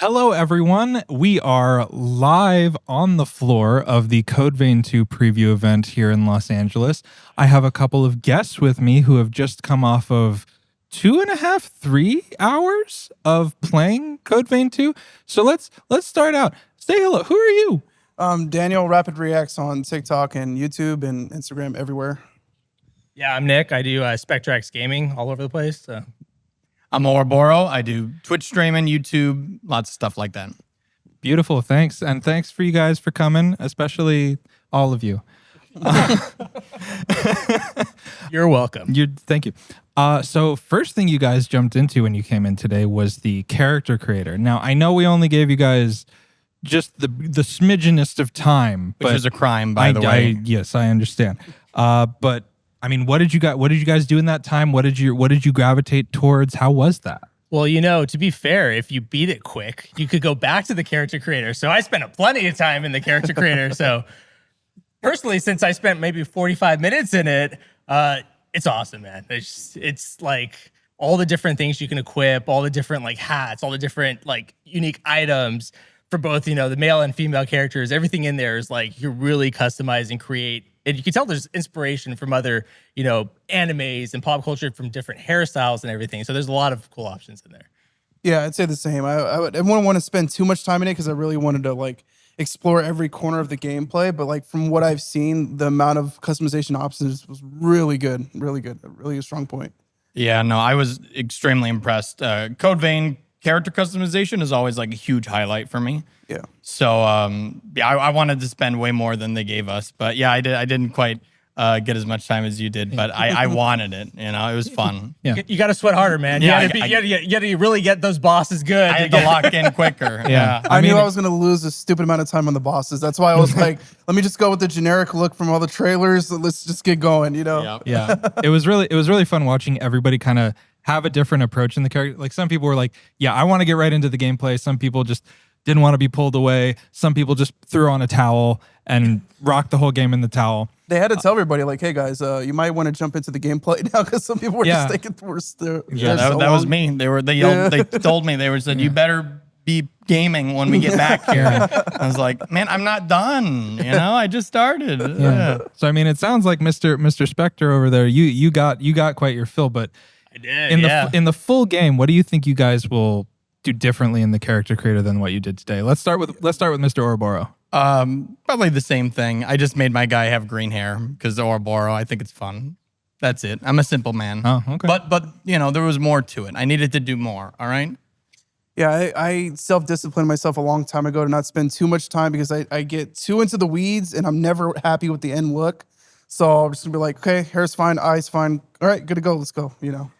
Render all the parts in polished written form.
Hello, everyone. We are live on the floor of the Code Vein 2 preview event here in Los Angeles. I have a couple of guests with me who have just come off of 2.5, 3 hours of playing Code Vein 2. So let's start out. Say hello. Who are you? Daniel, RapidReacts on TikTok and YouTube and Instagram, everywhere. Yeah, I'm Nick. I do SpectreX Gaming all over the place. So. I'm Oroboro. I do Twitch streaming, YouTube, lots of stuff like that. Beautiful. Thanks. And thanks for you guys for coming, especially all of you. You're welcome. Thank you. So first thing you guys jumped into when you came in today was the character creator. Now, I know we only gave you guys just the smidgenest of time. Which is a crime, by the way. Yes, I understand. But I mean, what did you guys do in that time? What did you gravitate towards? How was that? Well, you know, to be fair, if you beat it quick, you could go back to the character creator. So I spent plenty of time in the character creator. So personally, since I spent maybe 45 minutes in it, it's awesome, man. It's like all the different things you can equip, all the different like hats, all the different like unique items for both, you know, the male and female characters. Everything in there is like you really customize and create. And you can tell there's inspiration from other, you know, animes and pop culture from different hairstyles and everything. So there's a lot of cool options in there. Yeah, I'd say the same. I wouldn't want to spend too much time in it because I really wanted to like explore every corner of the gameplay. But like from what I've seen, the amount of customization options was really good, really a strong point. Yeah, no, I was extremely impressed. Code Vein character customization is always like a huge highlight for me. Yeah. So yeah, I wanted to spend way more than they gave us, but yeah, I didn't quite get as much time as you did, but I wanted it. You know, it was fun. Yeah. You got to sweat harder, man. Yeah, you got to really get those bosses good. I had to lock in quicker. Yeah. I knew I was going to lose a stupid amount of time on the bosses. That's why I was like, let me just go with the generic look from all the trailers. Let's just get going, you know? Yep. Yeah. It was really fun watching everybody kind of have a different approach in the character. Like some people were like, yeah, I want to get right into the gameplay. Some people just didn't want to be pulled away. Some people just threw on a towel and rocked the whole game in the towel. They had to tell everybody, like, hey, guys, you might want to jump into the gameplay now because some people were just thinking we're still. Yeah, that was me. They yelled, they told me, said, you better be gaming when we get back here. I was like, man, I'm not done. You know, I just started. Yeah. So, I mean, it sounds like Mr. Spectre over there, you got quite your fill, but I did, in the full game, what do you think you guys will do differently in the character creator than what you did today? Let's start with Mr. Oroboro. Probably the same thing. I just made my guy have green hair because Oroboro. I think it's fun. That's it. I'm a simple man. Oh, okay. But you know, there was more to it. I needed to do more. All right. Yeah, I self-disciplined myself a long time ago to not spend too much time because I get too into the weeds and I'm never happy with the end look. So I'm just gonna be like, okay, hair's fine, eyes fine. All right, good to go. Let's go. You know.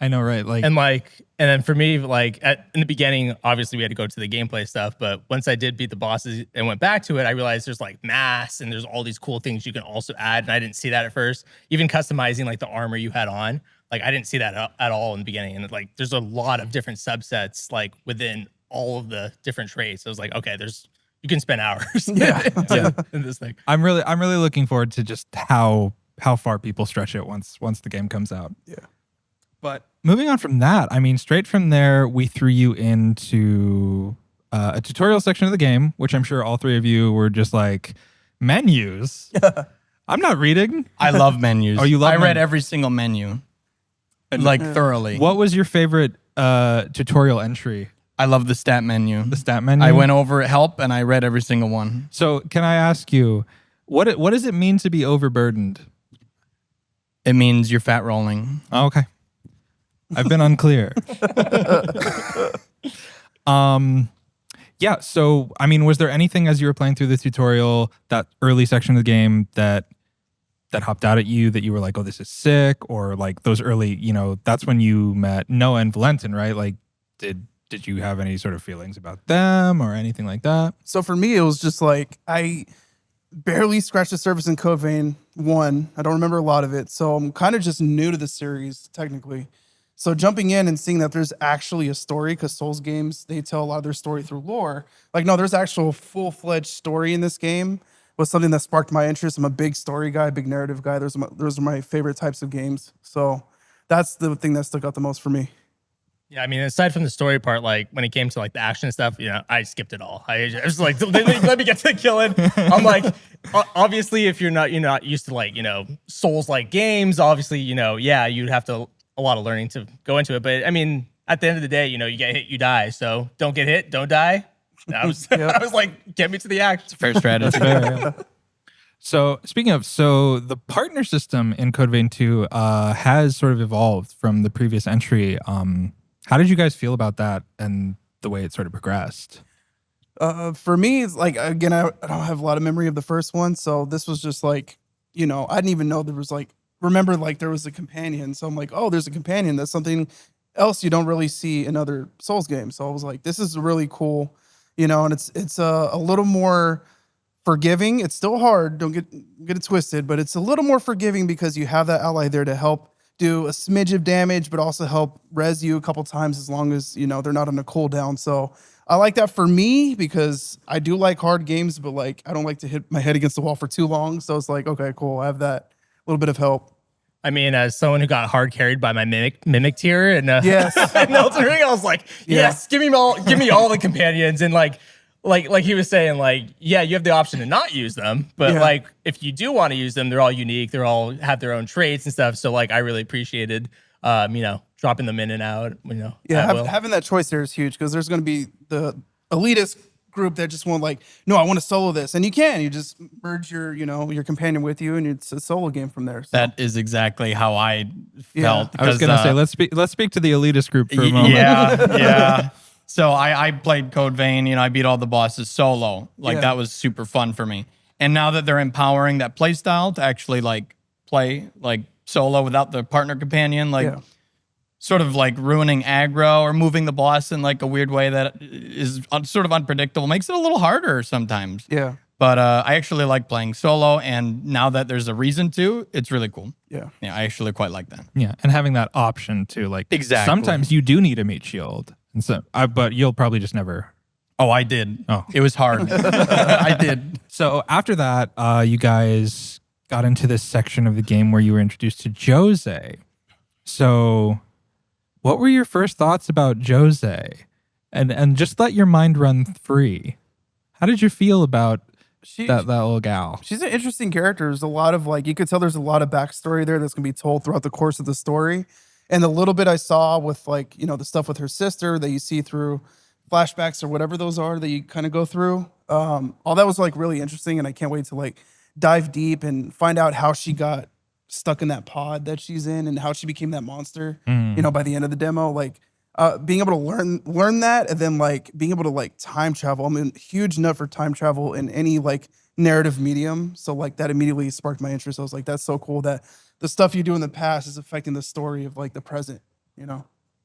I know, right? And then for me, like in the beginning, obviously we had to go to the gameplay stuff, but once I did beat the bosses and went back to it, I realized there's like mass and there's all these cool things you can also add, and I didn't see that at first. Even customizing like the armor you had on, like I didn't see that at all in the beginning, and like there's a lot of different subsets like within all of the different traits. So I was like, okay, you can spend hours in this thing. I'm really looking forward to just how far people stretch it once the game comes out. Yeah. But moving on from that, I mean, straight from there, we threw you into a tutorial section of the game, which I'm sure all three of you were just like, menus? I'm not reading. I love menus. Oh, you love I read every single menu, like thoroughly. What was your favorite tutorial entry? I love the stat menu. The stat menu? I went over help and I read every single one. So can I ask you, what does it mean to be overburdened? It means you're fat rolling. Oh, okay. I've been unclear. Yeah, so, I mean, was there anything as you were playing through the tutorial, that early section of the game that hopped out at you that you were like, oh, this is sick? Or like those early, you know, that's when you met Noah and Valentin, right? Like, did you have any sort of feelings about them or anything like that? So for me, it was just like, I barely scratched the surface in Code Vein 1. I don't remember a lot of it. So I'm kind of just new to the series, technically. So jumping in and seeing that there's actually a story, because Souls games, they tell a lot of their story through lore. Like, no, there's actual full-fledged story in this game was something that sparked my interest. I'm a big story guy, big narrative guy. Those are my favorite types of games. So that's the thing that stuck out the most for me. Yeah, I mean, aside from the story part, like when it came to like the action stuff, I skipped it all. I was like, let me get to the killing. I'm like, obviously, if you're not used to like Souls like games, obviously yeah, you'd have to a lot of learning to go into it. But I mean, at the end of the day, you get hit, you die. So don't get hit, don't die. I was I was like, get me to the action. It's a fair strategy. Yeah. So speaking of, the partner system in Code Vein 2 has sort of evolved from the previous entry. How did you guys feel about that and the way it sort of progressed? For me, it's like, again, I don't have a lot of memory of the first one, so this was just like, I didn't even know there was like, remember like there was a companion, so I'm like, oh, there's a companion. That's something else you don't really see in other Souls games. So I was like, this is really cool, and it's a little more forgiving. It's still hard, don't get it twisted, but it's a little more forgiving because you have that ally there to help do a smidge of damage, but also help res you a couple times as long as they're not on a cooldown. So I like that for me because I do like hard games, but like I don't like to hit my head against the wall for too long. So it's like, okay, cool. I have that little bit of help. I mean, as someone who got hard carried by my mimic tier and yes, in Elden Ring, I was like, yes, give me all the companions. And like he was saying, like, yeah, you have the option to not use them, but like if you do want to use them, they're all unique. They're all have their own traits and stuff. So like I really appreciated dropping them in and out. Having that choice there is huge because there's going to be the elitist group that just want like, no, I want to solo this, and you just merge your your companion with you, and it's a solo game from there. So. That is exactly how I felt. I was gonna say let's speak to the elitist group for a moment. Yeah. So I played Code Vein, I beat all the bosses solo. Like that was super fun for me. And now that they're empowering that play style to actually like play like solo without the partner companion, like sort of like ruining aggro or moving the boss in like a weird way that is sort of unpredictable, makes it a little harder sometimes. Yeah. But I actually like playing solo, and now that there's a reason to, it's really cool. Yeah. Yeah, I actually quite like that. Yeah, and having that option too, like sometimes you do need a meat shield. And so, but you'll probably just never. Oh, I did. Oh, it was hard. I did. So after that, you guys got into this section of the game where you were introduced to Jose. So, what were your first thoughts about Jose? And just let your mind run free. How did you feel about that little gal? She's an interesting character. There's a lot of like, you could tell there's a lot of backstory there that's gonna be told throughout the course of the story. And the little bit I saw with like, the stuff with her sister that you see through flashbacks or whatever those are that you kind of go through, all that was like really interesting. And I can't wait to like dive deep and find out how she got stuck in that pod that she's in and how she became that monster, by the end of the demo. Like being able to learn that and then like being able to like time travel. I'm a huge nut for time travel in any like narrative medium. So like that immediately sparked my interest. I was like, that's so cool that the stuff you do in the past is affecting the story of like the present,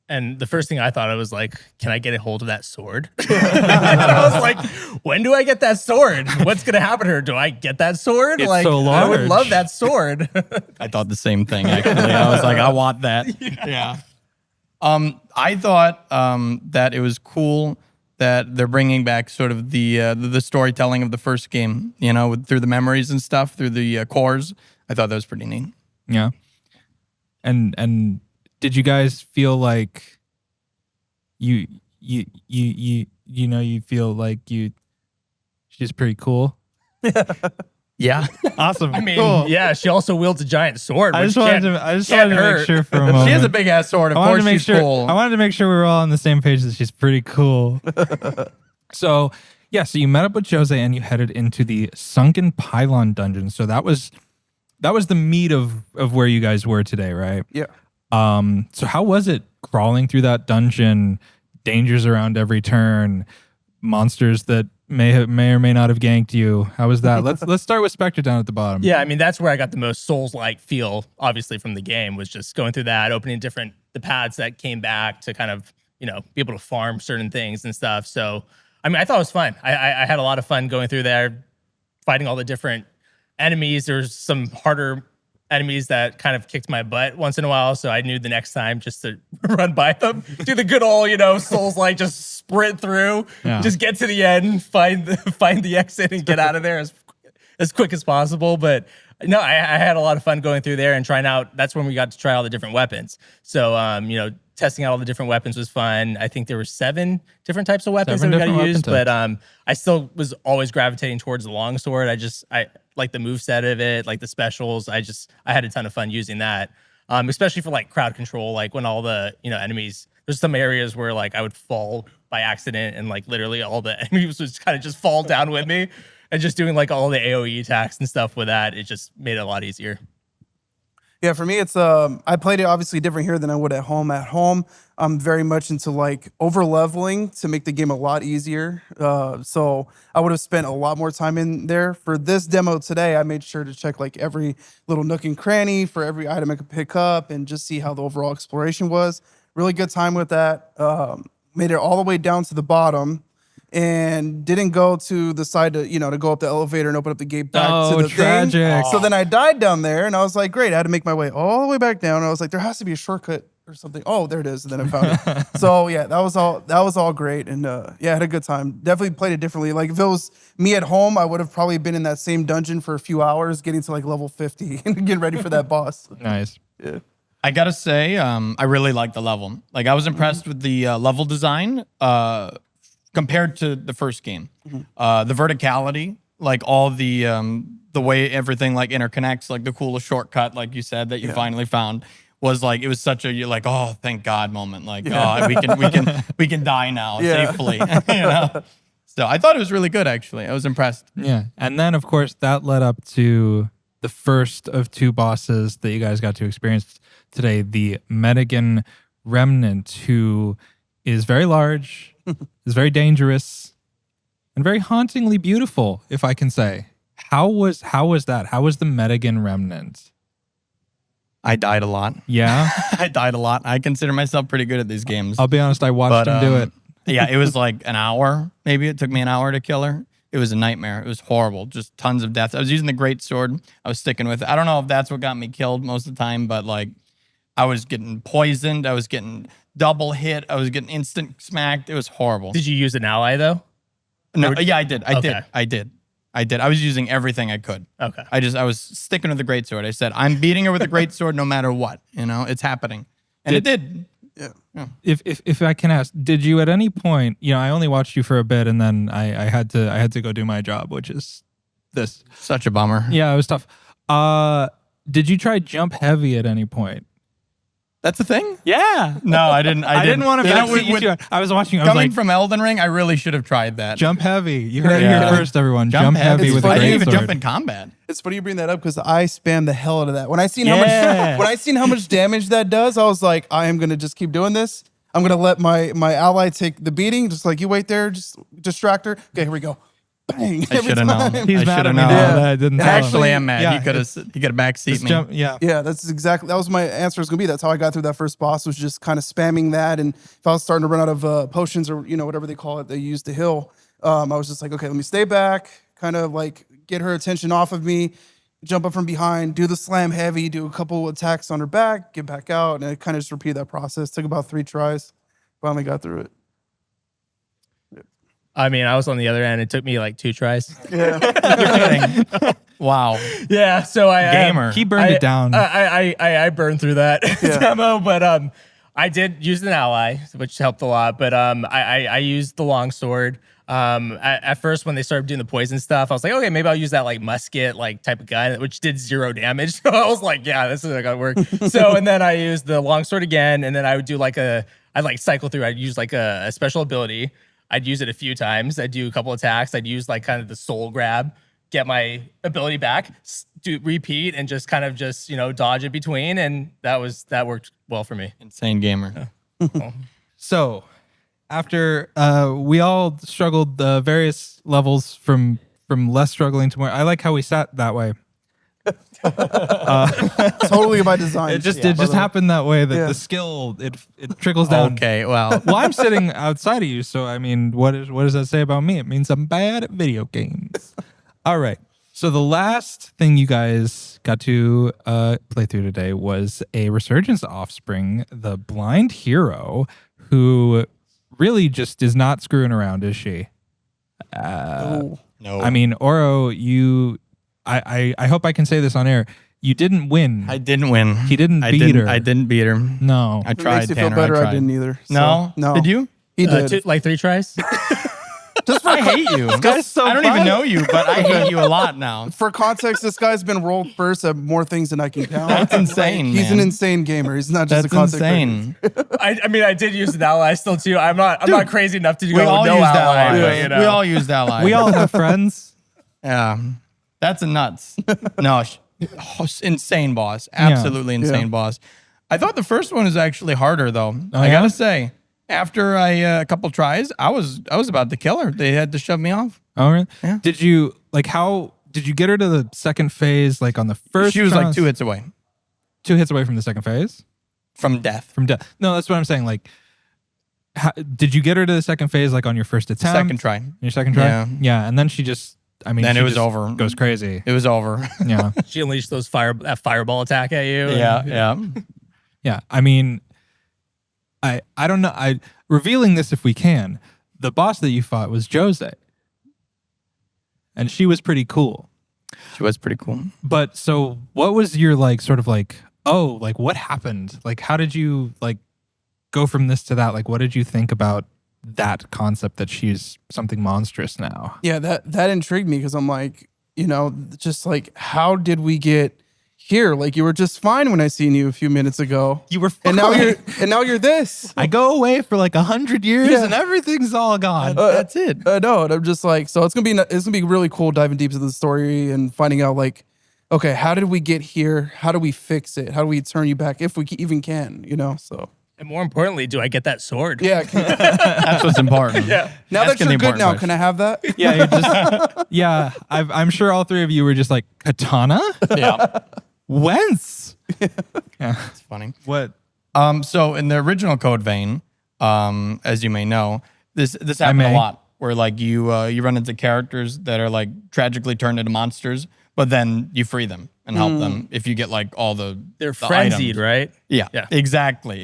And the first thing I thought, I was like, can I get a hold of that sword? I was like, when do I get that sword? What's going to happen to her? Do I get that sword? It's like, so large. I would love that sword. I thought the same thing, actually. I was like, I want that. Yeah. I thought that it was cool that they're bringing back sort of the storytelling of the first game, through the memories and stuff, through the cores. I thought that was pretty neat. Yeah. And did you guys feel like you feel like she's pretty cool? Yeah. Awesome. I mean, cool. yeah, she also wields a giant sword. I just wanted to make sure for a moment. She has a big ass sword. Of course she's cool. I wanted to make sure we were all on the same page that she's pretty cool. So you met up with Jose and you headed into the Sunken Pylon dungeon. So that was the meat of where you guys were today, right? Yeah. So how was it crawling through that dungeon? Dangers around every turn, monsters that may or may not have ganked you. How was that? Let's start with Spectre down at the bottom. Yeah, I mean that's where I got the most Souls-like feel, obviously from the game, was just going through that, opening the paths that came back to kind of be able to farm certain things and stuff. So I mean I thought it was fun. I had a lot of fun going through there, fighting all the different enemies. There's some harder enemies that kind of kicked my butt once in a while, so I knew the next time just to run by them, do the good old Souls like just sprint through, just get to the end, find the exit and get out of there as quick as possible. But no, I had a lot of fun going through there and trying out. That's when we got to try all the different weapons. So testing out all the different weapons was fun. I think there were 7 different types of weapons 7 that we got to different use, weapon but I still was always gravitating towards the longsword. I like the moveset of it, like the specials. I had a ton of fun using that, especially for like crowd control. Like when all the enemies, there's some areas where like I would fall by accident, and like literally all the enemies would kind of just fall down with me, and just doing like all the AOE attacks and stuff with that, it just made it a lot easier. Yeah, for me, it's I played it obviously different here than I would at home. At home, I'm very much into like over leveling to make the game a lot easier. So I would have spent a lot more time in there. For this demo today, I made sure to check like every little nook and cranny for every item I could pick up and just see how the overall exploration was. Really good time with that. Made it all the way down to the bottom. And didn't go to the side to go up the elevator and open up the gate back to the tragic. thing. So then I died down there, and I was like, great. I had to make my way all the way back down. And I was like, there has to be a shortcut or something. Oh, there it is. And then I found it. So yeah, that was all great. And yeah, I had a good time. Definitely played it differently. Like if it was me at home, I would have probably been in that same dungeon for a few hours, getting to like level 50 and getting ready for that boss. Nice. Yeah. I gotta say, I really liked the level. Like I was impressed with the level design compared to the first game. The verticality, like all the way everything like interconnects, like the coolest shortcut, like you said, that you finally found, was like, it was such a you're like, oh, thank God moment. Like, oh, we can die now safely. So I thought it was really good, actually. I was impressed. Yeah. And then, of course, that led up to the first of 2 bosses that you guys got to experience today, the Medigan Remnant, who is very large, is very dangerous, and very hauntingly beautiful, if I can say. How was that? How was the Medigan Remnant? I died a lot. Yeah? I died a lot. I consider myself pretty good at these games. I'll be honest, I watched him do it. Yeah, it was like an hour. Maybe it took me an hour to kill her. It was a nightmare. It was horrible. Just tons of death. I was using the great sword. I was sticking with it. I don't know if that's what got me killed most of the time, but like I was getting poisoned. I was getting double hit. I was getting instant smacked. It was horrible. Did you use an ally though? No, yeah, I did. Okay. I did. I was using everything I could. Okay. I was sticking with the great sword. I said, I'm beating her with the great sword no matter what. It's happening. And it did. Yeah. If I can ask, did you at any point, I only watched you for a bit, and then I had to go do my job, which is this. Such a bummer. Yeah, it was tough. Did you try jump heavy at any point? That's a thing? Yeah. No, I didn't. I didn't want to backseat you. I was watching. I was coming like, from Elden Ring, I really should have tried that. jump heavy. You heard it here first, everyone. Jump heavy It's with a funny. I great didn't even sword. jump in combat. It's funny you bring that up because I spammed the hell out of that. When I seen Yeah. how much damage that does, I was like, I am gonna just keep doing this. I'm gonna let my ally take the beating, just like you wait there, just distract her. Okay, here we go. Bang. I should have known. He's I mad should at have me known. now that I didn't tell him. Actually, I'm mad. Yeah, he could have backseat Just me. jump, yeah. Yeah, that was my answer was gonna be. That's how I got through that first boss, was just kind of spamming that. And if I was starting to run out of potions or whatever they call it, they use to heal. I was just like, okay, let me stay back, kind of like get her attention off of me, jump up from behind, do the slam heavy, do a couple attacks on her back, get back out, and I kind of just repeat that process. Took about 3 tries, finally got through it. I mean, I was on the other end. It took me like 2 tries. Yeah, You're kidding. Wow. Yeah, so I Gamer. He burned it down. I burned through that demo, but I did use an ally, which helped a lot. But I used the longsword. At first, when they started doing the poison stuff, I was like, okay, maybe I'll use that like musket like type of gun, which did 0 damage. So I was like, yeah, this is not gonna work. So and then I used the longsword again, and then I would do like I'd cycle through. I'd use like a special ability. I'd use it a few times. I'd do a couple attacks. I'd use like kind of the soul grab, get my ability back, do repeat, and just kind of dodge in between. And that worked well for me. Insane gamer. So, after we all struggled various levels from less struggling to more, I like how we sat that way. totally by design. It just happened that way. That the skill it trickles down. Okay, well. Well, I'm sitting outside of you, so I mean, what does that say about me? It means I'm bad at video games. All right. So the last thing you guys got to play through today was a Resurgence offspring, the blind hero, who really just is not screwing around, is she? Oh. No. I mean, Oro, I hope I can say this on air. You didn't win. I didn't win. He didn't beat her. I didn't beat her. No. I If it tried. makes you feel Tanner, better, I tried. didn't either. So, No, no. Did you? He did. Like 3 tries. I hate you. guy's so I don't fun. even know you, but I hate you a lot now. For context, this guy's been world first at more things than I can count. That's insane. He's man. an insane gamer. He's not just That's a content creator. insane. I mean, I did use an ally still too. I'm not crazy enough to go We all no used ally. ally. But, you know. We all used ally. We all have friends. Yeah, that's a nuts. No, insane boss. Absolutely insane Yeah. boss. I thought the first one was actually harder though. I yeah? gotta say, after a couple tries, I was about to kill her. They had to shove me off. Oh, really? Yeah. Did you how did you get her to the second phase? Like on the first, She was like tries? 2 hits away 2 hits away from the second phase from death. from death. No, that's what I'm saying. Like, did you get her to the second phase like on your first attempt? Second try. Your second try. Yeah. Yeah, and then she just. I mean, Then she it was just over. Goes crazy. It was over. Yeah. She unleashed that fireball attack at you. yeah. Yeah, I mean, I don't know. Revealing this if we can. The boss that you fought was Jose, and she was pretty cool. She was pretty cool. But so, what was your like, sort of like, oh, like what happened? Like, how did you like go from this to that? Like, what did you think about that concept that she's something monstrous now? Yeah, that intrigued me because I'm like, just like, how did we get here? Like, you were just fine when I seen you a few minutes ago, You were and now you're this. I go away for like 100 years Yeah. and everything's all gone. That's it. No, and I'm just like, so it's gonna be really cool diving deep into the story and finding out like, okay, how did we get here? How do we fix it? How do we turn you back if we even can? So. And more importantly, do I get that sword? Yeah. That's what's important. Yeah. Now that Asking the you're good important now, question. can I have that? Yeah, you're just yeah. I'm sure all three of you were just like katana. Yeah. Whence? Yeah. It's funny. What? So in the original Code Vein, as you may know, this happened a may. lot where like you run into characters that are like tragically turned into monsters, but then you free them and help them if you get like all the They're the frenzied, items. right? Yeah, Yeah. exactly,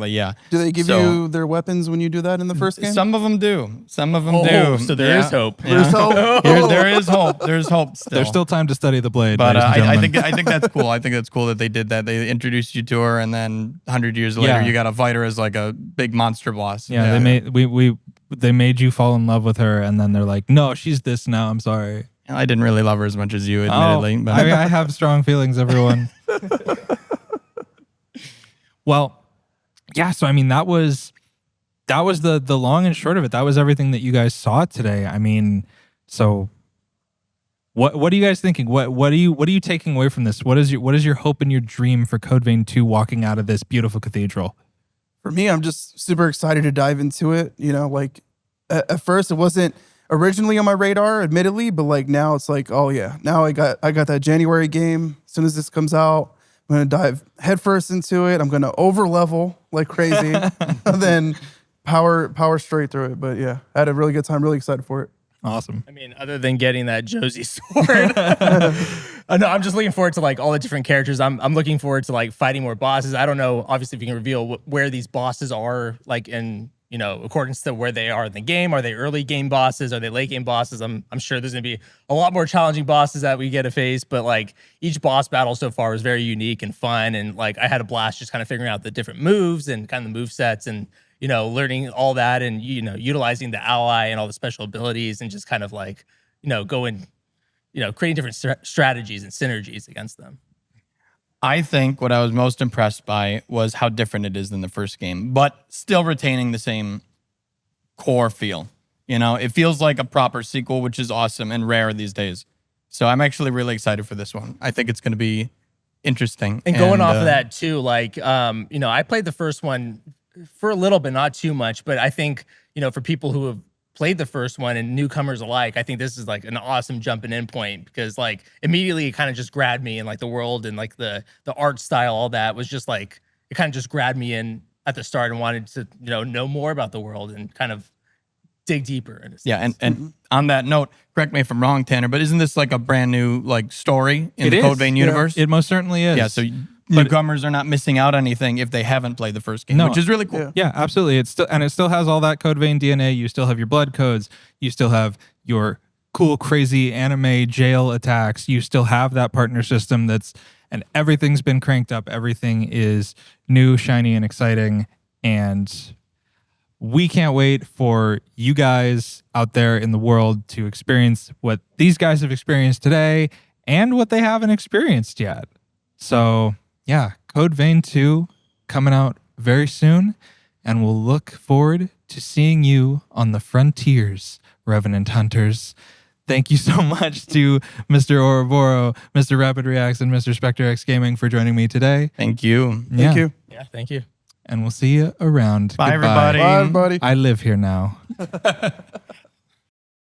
yeah. Do they give So- you their weapons when you do that in the first game? Some of them do. Some of them Oh, do. so there is hope. Yeah. There's hope. There is hope. There's hope still. There's still time to study the blade. But ladies and I gentlemen. think that's cool. I think that's cool that they did that. They introduced you to her, and then 100 years later, Yeah. you got to fight her as like a big monster boss. Yeah, they made you fall in love with her, and then they're like, no, she's this now. I'm sorry. I didn't really love her as much as you, admittedly. But I have strong feelings, everyone. Well, yeah. So I mean, that was the long and short of it. That was everything that you guys saw today. I mean, so what are you guys thinking? What are you taking away from this? What is your hope and your dream for Code Vein 2 walking out of this beautiful cathedral? For me, I'm just super excited to dive into it. Like at first it wasn't originally on my radar, admittedly, but like now it's like, oh yeah, now I got that January game. As soon as this comes out, I'm gonna dive headfirst into it. I'm gonna over level like crazy, and then power straight through it. But yeah, I had a really good time. Really excited for it. Awesome. I mean, other than getting that Josie sword, no, I'm just looking forward to like all the different characters. I'm looking forward to like fighting more bosses. I don't know, obviously, if you can reveal where these bosses are, like in accordance to where they are in the game. Are they early game bosses? Are they late game bosses? I'm sure there's gonna be a lot more challenging bosses that we get to face. But like each boss battle so far was very unique and fun, and like I had a blast just kind of figuring out the different moves and kind of the move sets and learning all that and, utilizing the ally and all the special abilities and just kind of like, going, creating different strategies and synergies against them. I think what I was most impressed by was how different it is than the first game, but still retaining the same core feel. It feels like a proper sequel, which is awesome and rare these days. So I'm actually really excited for this one. I think it's going to be interesting. And going off of that too, like, I played the first one for a little bit, not too much, but I think, for people who have played the first one and newcomers alike, I think this is like an awesome jumping in point because like immediately it kind of just grabbed me and like the world and like the art style, all that was just like, it kind of just grabbed me in at the start and wanted to, know more about the world and kind of dig deeper. In a sense. Yeah, and on that note, correct me if I'm wrong, Tanner, but isn't this like a brand new like story in the Code Vein universe? It most certainly is. Yeah, so newcomers are not missing out on anything if they haven't played the first game, No. which is really cool. Yeah, absolutely. It still has all that Code Vein DNA. You still have your blood codes. You still have your cool, crazy anime jail attacks. You still have that partner system and everything's been cranked up. Everything is new, shiny, and exciting. And we can't wait for you guys out there in the world to experience what these guys have experienced today and what they haven't experienced yet. So yeah, Code Vein 2 coming out very soon, and we'll look forward to seeing you on the frontiers, Revenant Hunters. Thank you so much to Mr. Oroboro, Mr. RapidReacts, and Mr. SpectreX Gaming for joining me today. Thank you. Thank you. Yeah, thank you. And we'll see you around. Bye, Goodbye. everybody. Bye, everybody. I live here now.